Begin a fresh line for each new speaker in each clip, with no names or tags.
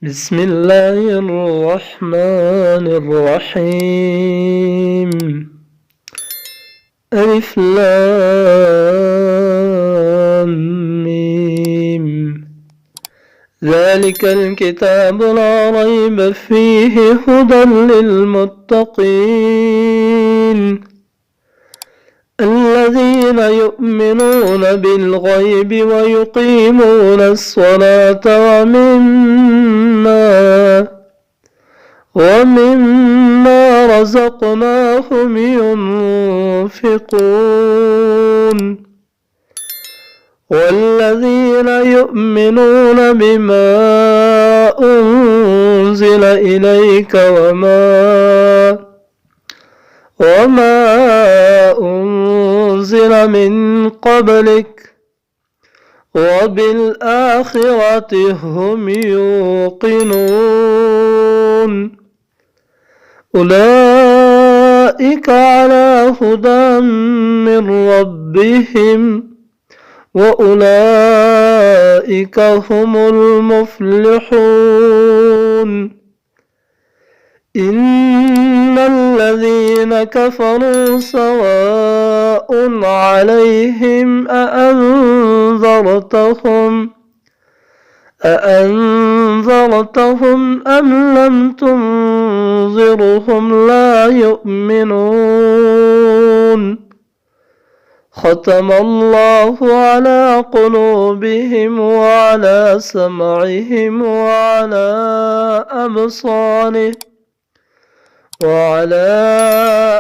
بسم الله الرحمن الرحيم. ألف لام ميم. ذلك الكتاب لا ريب فيه هدى للمتقين الذين يؤمنون بالغيب ويقيمون الصلاة ومما رزقناهم ينفقون والذين يؤمنون بما أنزل إليك وما أنزل من قبلك وبالآخرة هم يوقنون أولئك على هدى من ربهم وأولئك هم المفلحون. إن الذين كفروا سواء عليهم أأنذرتهم أم لم تنذرهم لا يؤمنون. ختم الله على قلوبهم وعلى سمعهم وعلى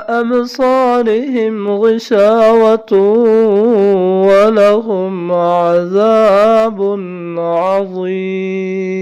أبصارهم غشاوة ولهم عذاب عظيم.